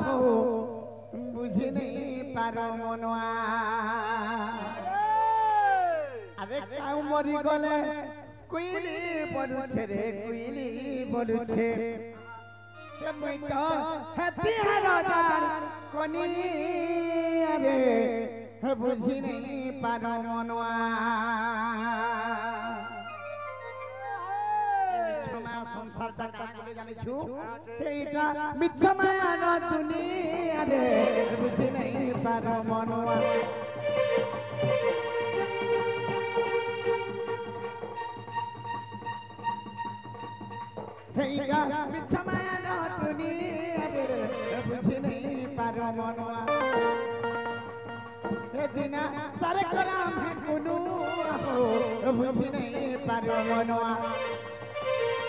हो बुझी नहीं पारो मनुआ अरे काऊ मरी गले कुइली बलुछे रे कुइली बलुछे हे मुई तो हेती हजार कोनी अरे हे बुझी नहीं पारो मनुआ संसार टाका बोले जाने छु एटा मिछमाया न दुनिया रे बुझी नहीं पारो मनुआ हेगा मिछमाया न दुनिया रे बुझी नहीं पारो मनुआ हे दिना सारे कराम है कुनु हो बुझी नहीं पारो मनुआ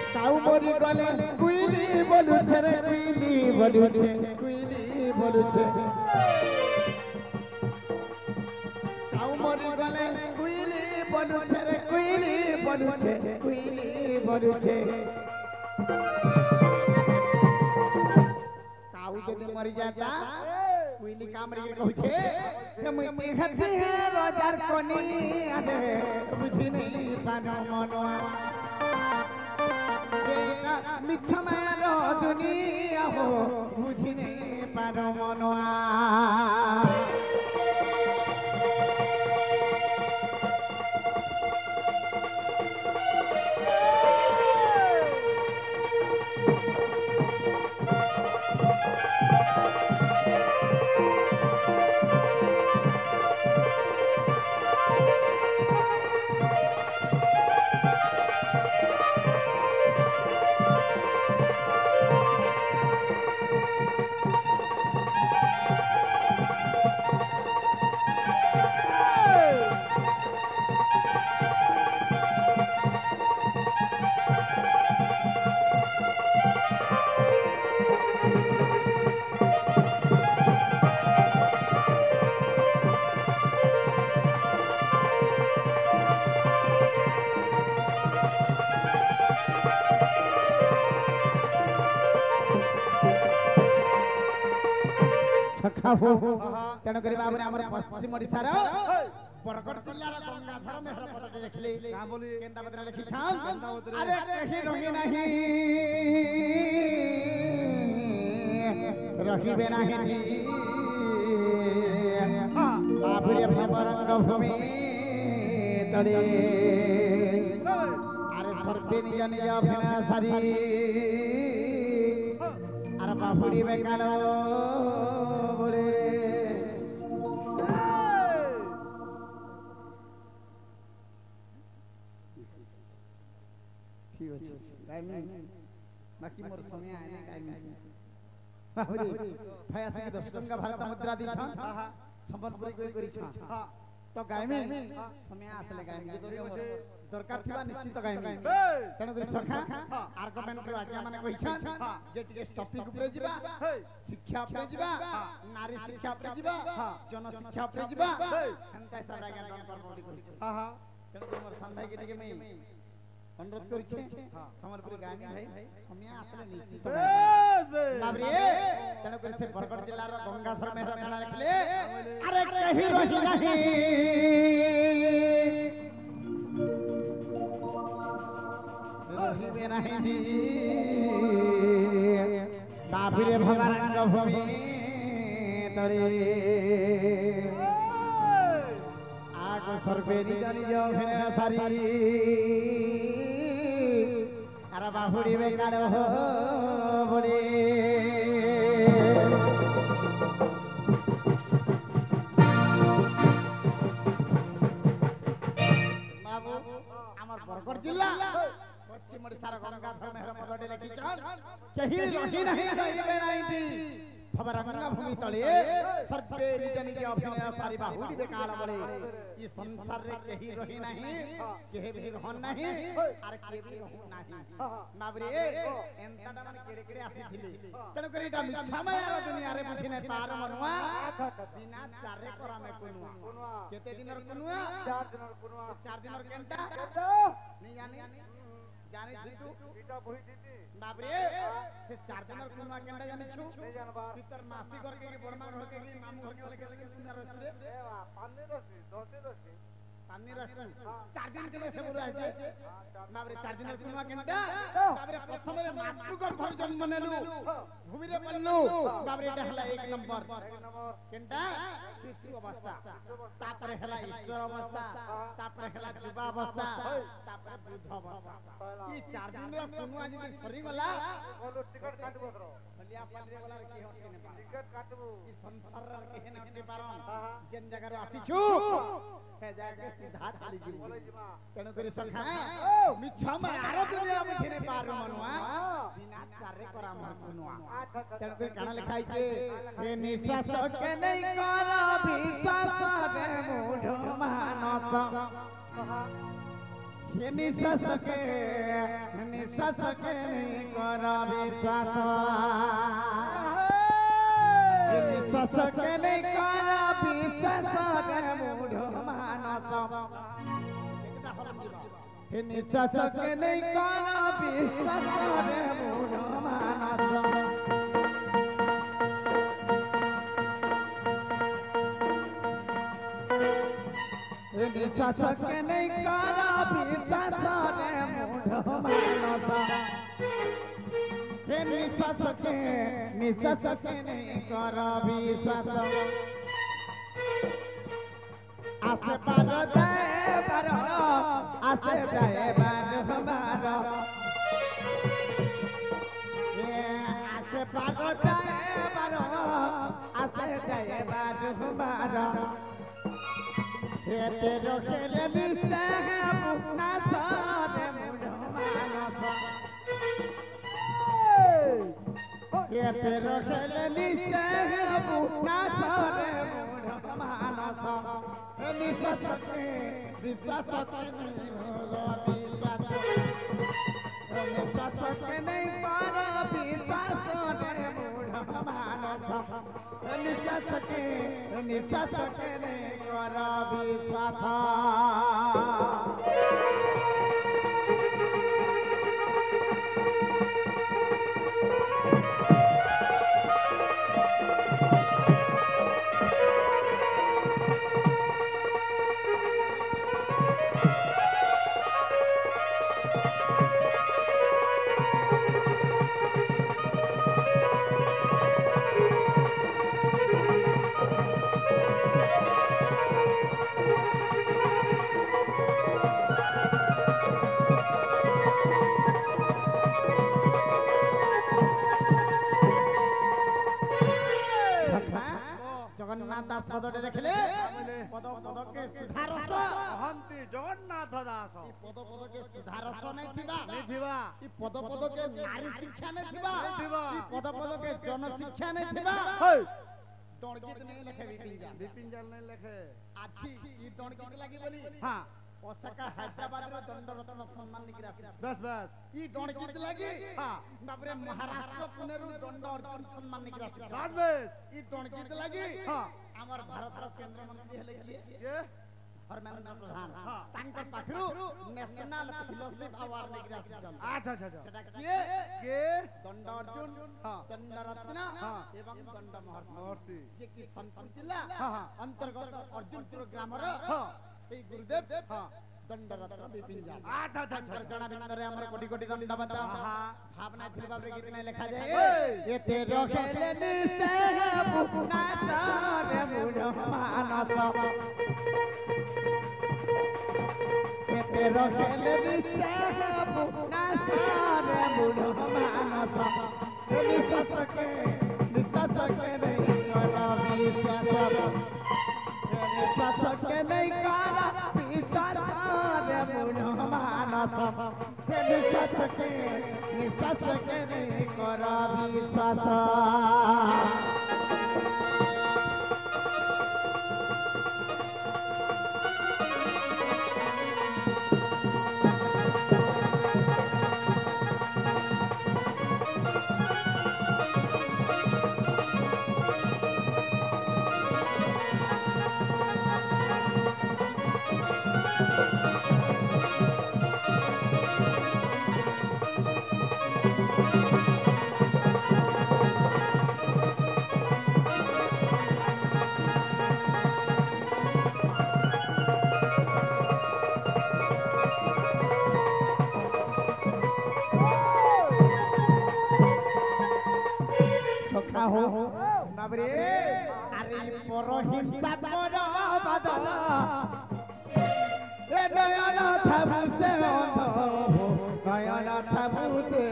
काऊ मरी गले कुइली बलुछे रे कुइली बलुछे कुइली बलुछे काऊ मरी गले कुइली बलुछे रे कुइली बलुछे कुइली बलुछे काऊ जदि मरी जाता कुइली काम रे कहूछे हे मुई देखती है रोजार कोनी अरे बुझी नहीं पानो मनवा मिछमाया दुनिया हो बुझी नहीं पारो मनुआ तेणुक बाबू आम पश्चिम ओडिशार बरगड़ जिलार गंगाधर मेहर पदटे देखले केंदा बदला लिखी छान अरे कहीं रही नहीं रहिबे नहीं बाबू रे भवरंग भूमि तड़े अरे सर्वे निज निज अभिनय सारी अरे बाबूड़ी बेकालो ठीक अछि बाकी मोर समय आने टाइम बाबूरी भाई आसे 10 टंका भारत मुद्रा दी छ संबलपुरी कोई करी छ तो गायमी समय आसले गायमी जदि मोर दरकार थिबा निश्चित गायमी तेनु करी सखा आर्गुमेंट रो आज्ञा माने कहि छ जे टिके टॉपिक ऊपर जिबा शिक्षा ऊपर जिबा नारी शिक्षा ऊपर जिबा जन शिक्षा ऊपर जिबा हंता सारा ज्ञान पर मोदी कहि छ तेनु मोर सान भाई के टिके मैं अनुरोध करिछे समरपुरी गामी भाई समय आसले निश्चित बाबरे तेनु कर से बरगड़ जिल्ला रो गंगाधर मेहर गाना लिखले अरे कहि रही नहीं रहिबे नहीं बाबरे भवरंग भूमि तरे आगो सर्वे निज निज अभिनय सारी अरे बाहुड़ी बेकालो हो बोले बाबू आमर बरगड़ जिल्ला पश्चिम ओडिशार गंगाधर मेहर पदटे लिखि छन केही रही नहीं रहिबे नहीं भवरंग भूमि तले सर्वे निज निज अभिनय सारी बाहुड़ी बेकाल बोले ई संसार रे केही रही नहीं केहे भी रहन नहीं आर के भी रहू नहीं बाबरे एंताडा माने केड़े केड़े आसीथिले तेनु करी एटा मिछा माया दुनिया रे बुझी नै पार मनुआ बिना चारे करा में कुनुआ केते दिनर कुनुआ 4 दिनर कुनुआ 4 दिनर केंटा नहीं जाने जाने तू इटा बही दीदी बाप रे से 4 दिन और कुनवा केंडा जाने छु नहीं जानबार तीतर मासी घर के बड़मा घर के मामू घर के वाले के कुना रस रे ए वा पानी रसी दोसे रसी पानी रस 4 दिन के से बोला है बाप रे 4 दिन और कुनवा केंडा बाप रे प्रथम रे मातृगर घर जन्म नेलु भूमि रे पल्लू बाप रे हला 1 नंबर केंडा शिशु अवस्था तापर हला ईश्वर अवस्था तापर हला युवा अवस्था तापर वृद्ध अवस्था ई 4 दिन रो कुनवा जदी सरी गला बोलो टिकट काटबो करो बलिया पादरे गला के हटे ने टिकट काटबो ई संसार रे के हटे पारन जेन जगह रो आसी छु हे जाके सीधा चली जीव तेनु करी सखा मिछा में आरो दुनिया में छने पार मनुआ बिना चारे करा मनुआ तेनु करी काना लिखाई के हे निश्वास के नहीं करा विश्वास रे मूढ़ मानस हे निश्वास के नहीं करा विश्वास हे निश्वास के नहीं करा विश्वास रे मूढ़ मानस हे निश्वास के नहीं करा विश्वास रे मूढ़ मानस निश्वास के नहीं करा विश्वास रे मूढ़ मानस हे निश्वास के नहीं करा विश्वास आसे बार दे बार आसे दे बार हमारा ये आसे बार दे बार आसे दे बार हमारा हे तेरो खेले निसे अपना सारे मुझ मानस हे तेरो खेले निसे अपना सारे मुझ मानस विश्वास के नहीं होगा विश्वास के नहीं करा विश्वास रे मूढ़ मानस निश्वास के नहीं करा विश्वास जगन्नाथ दास पदटे देखले पद पद के सुधारस हंती जगन्नाथ दास ई पद के सुधारस नहीं थिबा ई पद के नारी शिक्षा नहीं थिबा ई पद के जन शिक्षा नहीं थिबा दणगीत नहीं लिखे विपिन जाल नहीं लिखे आछि ई दणगीत लागि बोली हां ओसाका हैदराबाद रो दंड रत्न सम्मान निकरा बस ई दणगीत लागि हां बाबरे महाराष्ट्र पुणे रो दंड अर्जुन सम्मान निकरा बस ई दणगीत लागि हां हमर भारत रो केंद्र मंत्री हेले किए धर्मेंद्र प्रधान तांकर पाखरु नेशनल फिलोसफी अवार्ड निकरा अच्छा सेटा किए दंड अर्जुन दंड रत्न एवं दंड महर्षि जे कि संस्कृतिला अंतर्गत अर्जुन प्रोग्राम रो सेई गुरुदेव दंड रत्न विपिन जाल अच्छा जना बिंदरे हमर कोटी कोटी दंड बता भावना थिल बाबरे गीत में लिखा जाए ये तेरो खेले निसे बुना सारे मुढ़ मानस ये तेरो खेले निसे बुना सारे मुढ़ मानस निश्वास के नहीं करा विश्वास निश्वास के नहीं करा विश्वास रे मूढ़ मानस निश्वास के नहीं करा विश्वास সখা হো বাবরে আরে পর হিংসা পর বাদ এ নয়ন থাবুতে অন্ধ নয়ন থাবুতে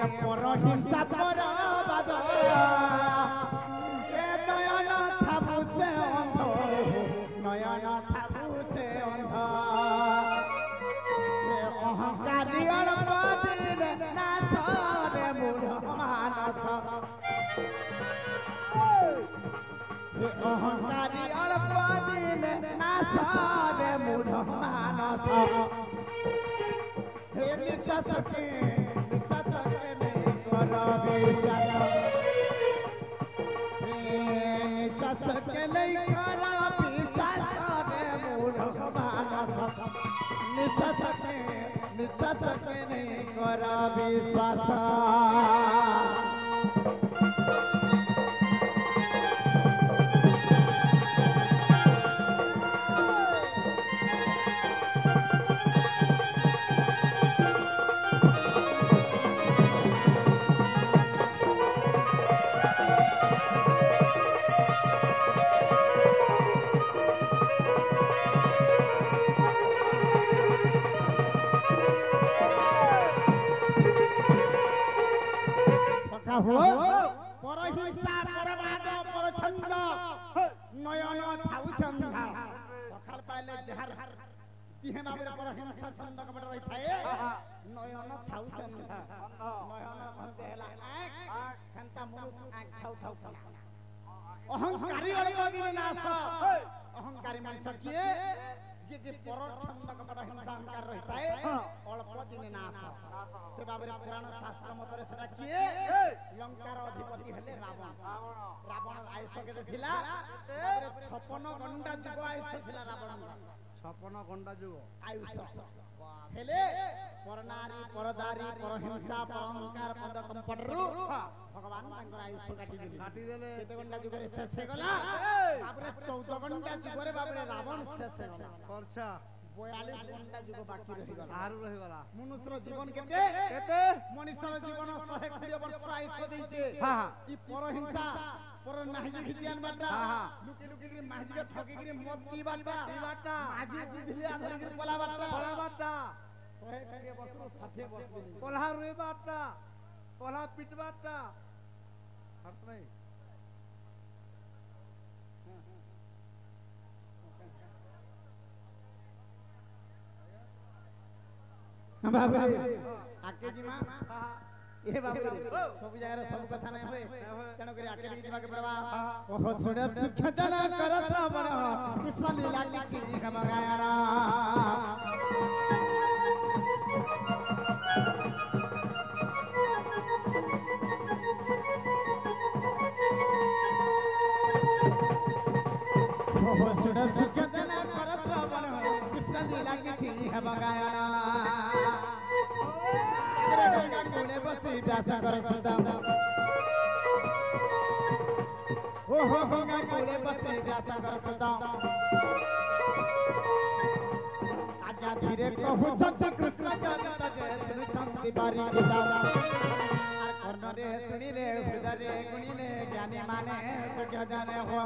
অন্ধ হিংসা পর বাদ এ নয়ন থাবুতে অন্ধ নয়ন থাবুতে অন্ধ এ অহংকারী অল্প দিনে নাচ রে মূঢ় মানস এ অহংকারী অল্প দিনে নাচ রে মূঢ় মানস হে নিঃশ্বাসকে सके नहीं करा पिशाच रे मूढ़ मानस सके नहीं करा विश्वास परहिंसा परवाद परछंद नयन थाउ संधा सखार पाले जहर दिहे बाबरे परहिंसा छंद कपट रही थाए नयन थाउ संधा नयन भन्ते हला आँख खंता मुनुस आँख थाउ थाउ अहंकारी अल्प दिन नाश अहंकारी मनुष्य किए जे के पर छंद कपट हिंसा अहंकार रहता है अल्प दिन नाश से बाबरे पुराण शास्त्र मतरे सेटा किए लंकार अधिपति हेले रावण रावण आयुष के थिला बाबरे 56 घंटा जुग आयुष थिला रावण 56 घंटा जुग आयुष हेले परनारी परदारी परहिंसा परअहंकार पद कंपटरु भगवान तांकर आयुष काटी देले केते घंटा जुग रे शेष हे गला बाबरे 14 घंटा जुग रे बाबरे रावण शेष हे गला अच्छा 42 घंटा जुग बाकी रही गला आरु रही गला मनुष्यर जीवन केते मनुष्यर जीवन 120 वर्ष आयुष देइचे ई परहिंसा पर नाहिजी खिजियान बाटा लुकी लुकी गिरी माजी के ठगी गिरी मत की बाटा माजी बुझलिया धरि गिरी पला बाटा 120 वर्ष 60 वर्ष पला रे बाटा पला पिट बाटा अर्थ नहीं बाबरे आके जिमा ए बाबरे सब जगह सब कथा नै होय तनो करे आके जिमा के पड़वा ओहो सुने सुखदना कर श्रवण कृष्ण लीला की चीज गमगाया ओहो सुने सुखदना कर श्रवण कृष्ण लीला की चीज गमगाया गंगा कूले बसी व्यास कर सुदा ओहो गंगा कूले बसी व्यास कर सुदा आज्ञा धीरे कहू छति कृष्ण चरित जय सुनि छंति बारी गीता आर कर्ण रे सुनि रे हृदय रे गुणी रे ज्ञानी माने सुख जाने हो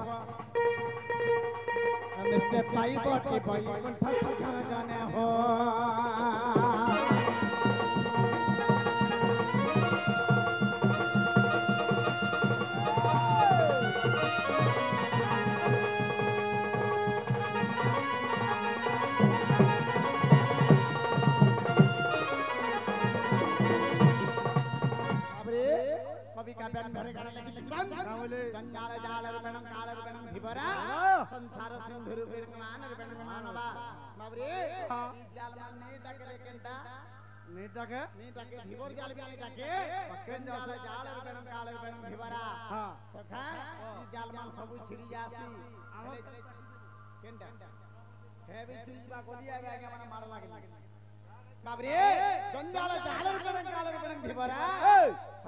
निश्चय पाई बटी वैकुंठ सुख जाने हो जंजाल जाल रुपणं काल रुपणं धिबरा संसार सिंधु रुपणं मान रुपणं मानवा बाबरे जाल मान नहीं टाके केंटा नहीं टाके धिबर जाल भी नहीं टाके जंजाल जाल रुपणं काल रुपणं धिबरा सखा ई जाल मान सब छिड़ी जासी केंटा हे भी छिड़ी बा कोलिया आगे माने मार लागे बाबरे जंजाल जालर बेणं धिबरा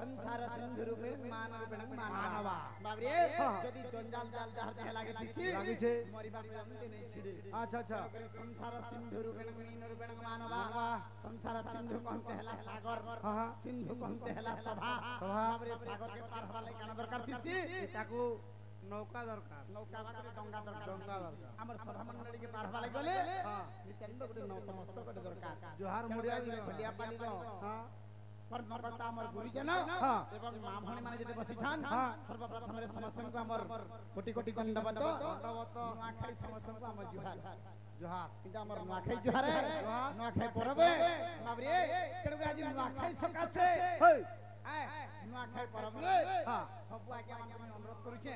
संसार सिंधु रूपे मान रूपे मानवा बाबरे जदी जंजाल जाल जहार देह लागे थिसी मरिबा अंते नै छिडे अच्छा संसार सिंधु रूपे मीन रूपे मानवा संसार सिंधु कहते हला सागर सिंधु कहते हला सभा बाबरे सागर के पार हवा लागे काना दरकार थिसी ताकू नौका दरकार बाबरे डंगा दरकार हमर सभा मंडली के पार हवा लागे गले नितंब गुटे नौका मस्तक गुटे दरकार जोहार मुड़िया दिले भलिया पानी रो कर्मकर्ता हमर गुरुजन एवं मामणी माने जते बसिछान सर्वप्रथम रे समस्त को हमर कोटि कोटि दंडवत नुआखाई समस्त को हमर जुहार इटा हमर नुआखाई जुहार नुआखाई परबे बाबरे केडु आज नुआखाई सकासे नुआखाई परब रे सब आज्ञा मान हम अनुरोध करू छे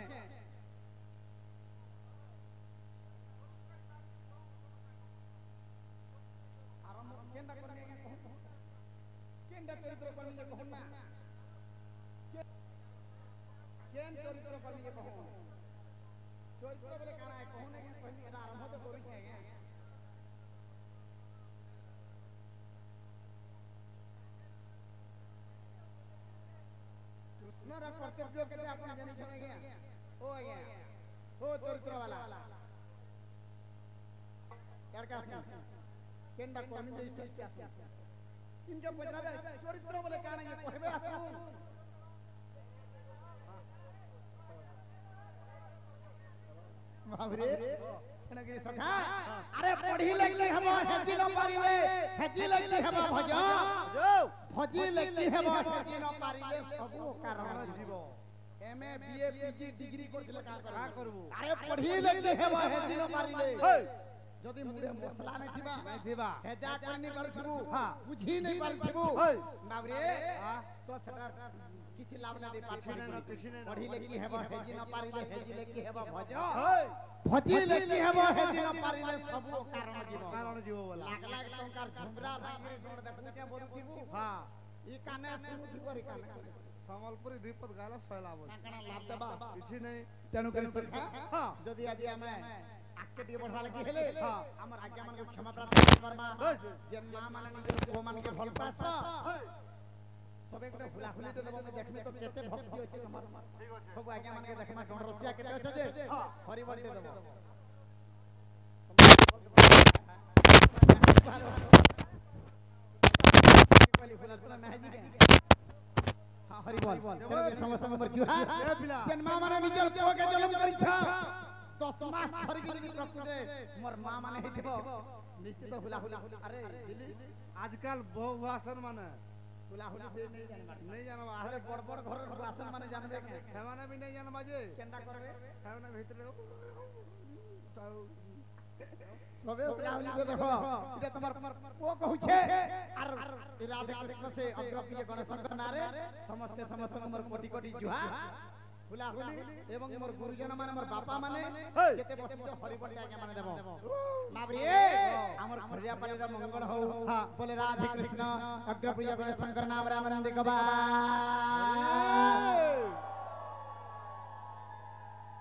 आरंभ केनडा करने केनडा चरित्र कर्मी कहू ना केन चरित्र कर्मी कहू चरित्र बोले काना कहू ना कहनी एना आरंभ तो करू छे कृष्ण रा कर्तव्य केते आपण जानि छने गया ओ आज्ञा ओ चरित्र वाला यार का केनडा कर्मी जे स्टेज क्या इनके पजराबे चरित्र बोले काना ये कहबे आसु बाबरे कनगिरी सखा अरे पढ़ी लेखी हम हेजी न पारिले हेजी लेखी हम भजी लेखी हम हेजी न पारिले सबो कारण जीवो एमए बीए पीजी डिग्री करथिले का करबो अरे पढ़ी लेखी हम हेजी न पारिले जदि मुरे मसला नै थिबा हेजा करनी परथिबु बुझी नै परथिबु बाबरे तो सका किछि लाभ नै दे पाछे पढ़ी लेखी हेबा हेजी न पारिले हेजी लेखी हेबा भजी लेखी हेबा हेजी न पारिले सबो कारण जीव बोला लाख लाख टंकार झुमरा भाई गोड़ देखते के बोलथिबु ई काने सुनुथिबो रे काने संबलपुरी द्विपद गाला सयला बोल काना लाभ देबा किछि नै तेनु करि सखा जदि आज हमें आके दी बढ़ा लगी हेले हमर आज्ञा मन के क्षमा प्राप्त करबा जेन मां माने निजे को मन के भल पास सबे गोटे खुला खुली तो देबो मैं देखबे तो केते भक्ति अछि हमर सब आज्ञा मन के देखमा कोन रसिया केते अछि जे हरि बोल दे देबो कोली खुला तो नहीं जी हां हरि बोल तेरे समस्त हमर जुहा जेन मां माने निजे को के जन्म करि छ 10 मास धरि कि प्रकृति मोर मां माने हेथिबो निश्चित हुला हुला अरे दिल्ली आजकल बहु भाषण माने हुला हुला दे नहीं जानबा अरे बड़ बड़ घर भाषण माने जानबे के हेमाने भी नहीं जानबा जे केंदा करबे हेमाने भीतर सबे हुला हुला दे देखो इटा तमर ओ कहू छे आर राधे कृष्ण से अग्रप्रिय गणेशंकर नारे समस्त समस्त हमर कोटि कोटि जुहा हुला हुली एवं मोर गुरुजन माने मोर बापा माने जेते बसित हरि बोल आज्ञा माने देबो बाबरी हमर खरिया पाली रा मंगल हो बोले राधे कृष्ण अग्रप्रिय गणेशंकर नाम राम नंदी कबा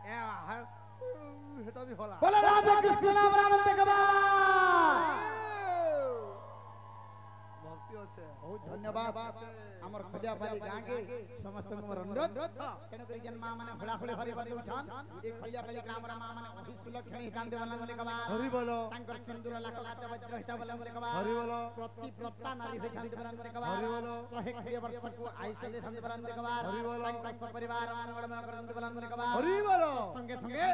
ए हेटा भी होला बोले राधे कृष्ण नाम राम नंदी कबा भक्ति होचे बहुत धन्यवाद हमर खरिया पाली गां के समस्त मोर अनुरोध केन करी जन मां माने फड़ा फड़े हरि बोल छन ए खरिया पाली ग्राम रा मां माने ओहि सुलक्षणी कांदे बलन बोले कबा हरि बोलो तांकर सिंदूर लाख लाख वज्र हिता बलन बोले कबा हरि बोलो प्रति प्रत्ता नाली हे कांदे बलन बोले कबा हरि बोलो 100 वर्ष को आयुष दे कांदे बलन बोले कबा हरि बोलो तांकर परिवार मंगल में करन बलन बोले कबा हरि बोलो संगे संगे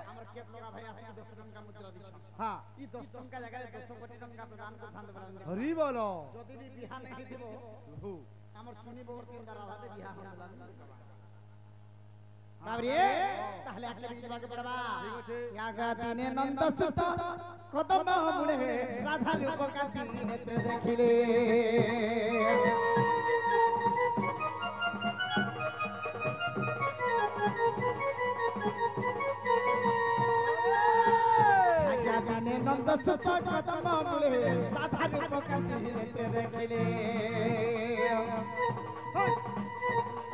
हमर केत लोगा भाई आसी 10 टंका मुद्रा दी छन हां ई 10 टंका जगह 200 कोटी टंका प्रदान कर थांदे बलन हरि बोलो जदी भी बिहा नहीं दिबो हमर सुनी बहुत तीन दरा भाते बिहा हम बलन बाबरी ताहले आके बिजवा के पड़बा या गाती ने नंद सुत कदम मुळे राधा रूप कांती नेत्र देखिले गाने नंद सुत कदम मुळे राधा रूप कांती नेत्र देखिले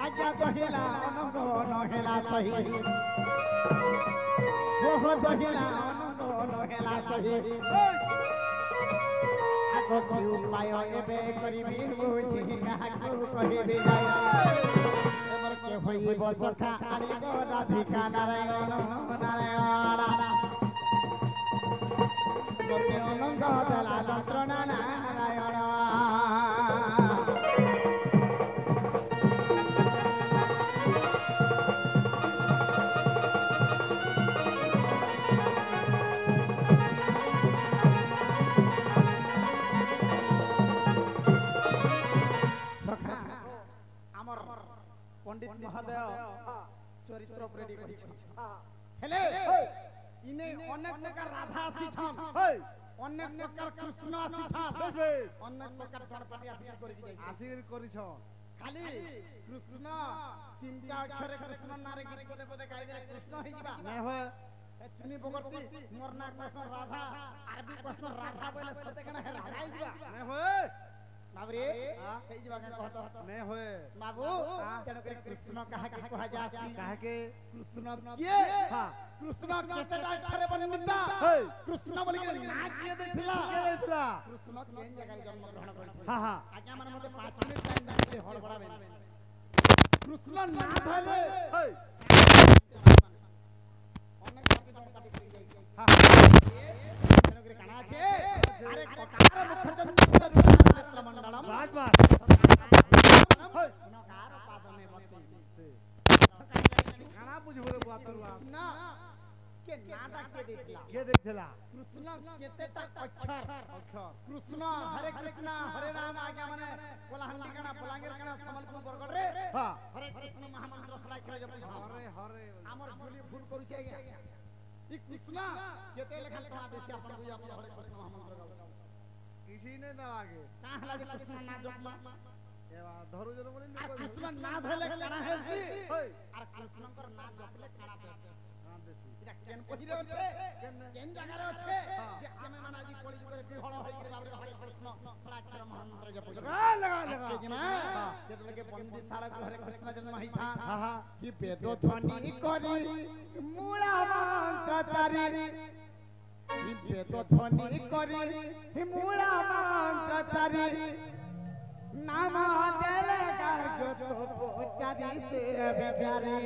आज्ञा दहिला अनंग नहेला सही हो दहिला अनंग नहेला सही को क्यों पायो एबे करिबी बुझी काकू कहिबे जाय एबर के होई बसखा आरी गो राधिका नारायण नारायण मोते अनंग दला যন্ত্রণা नारायण पंडित महोदय चरित्र प्रेडी कहिछ हेले इने अनेक प्रकार राधा आसी छन अनेक प्रकार कृष्ण आसी छन अनेक प्रकार गणपति आसी करि जाय आशीर करिछ खाली कृष्ण तीनटा अक्षर कृष्ण नारे गीत पदे पदे गाइ दे कृष्ण होई जिबा नै होय चुनी बगरती मोरना कृष्ण राधा आरबी कृष्ण राधा बोले सते कना है राधा होई जिबा नै होय बाबरे कई जीवा का कहत नै होय बाबू तेन करे कृष्ण कहा के कहा जासी कहा के कृष्ण के हां कृष्ण केतेटा अक्षर बनिता कृष्ण बोली के ना किए देथिला कृष्ण केन जगह जन्म ग्रहण करथि हां हां आज्ञा मन मते 5 मिनिट टाइम दे हड़ बड़ाबे कृष्ण ना धले अनेक काटी करी जाई हां तेन करे काना छे अरे ककार मुखचंद्र नेत्र मंडलम बात बात नकार पादने बते खाना बुझबरे बात करवा ना के नाटा के देखला कृष्ण केतेटा अक्षर कृष्ण हरे कृष्ण हरे राम आज्ञा माने कोलाहंडी कणा बलांगीर कणा समलपुर बरगड़ रे हां हरे कृष्ण महामंत्र सलाय करे जप हरे हरे हमर भूली भूल करू छै आज्ञा ई कृष्ण केते लेखा लेखा देसी अपन बुझा अपन हरे कृष्ण महामंत्र गाउ किसी ने ना आगे का हला कृष्ण ना जपमा एवा धरु जन बोली आ कृष्ण ना धले कणा हेसी आ कृष्णकर ना जपले कणा देसी इरा केन कहिरे আছে केन জায়গায় আছে যে আমি মানাজি কলি যুগের বিহল হই করে বাবরে হরে কৃষ্ণ সলাক্ষর মহামন্ত্র জপ लगा लगा যে মা যেতলকে বন্দি সারা হরে কৃষ্ণ জন্ম হই থা हां हां কি বেদ ধ্বনি করি মূলা মন্ত্র চারি কি বেদ ধ্বনি করি মূলা মন্ত্র চারি नाम देले गार्ग तो चारी से बेचारी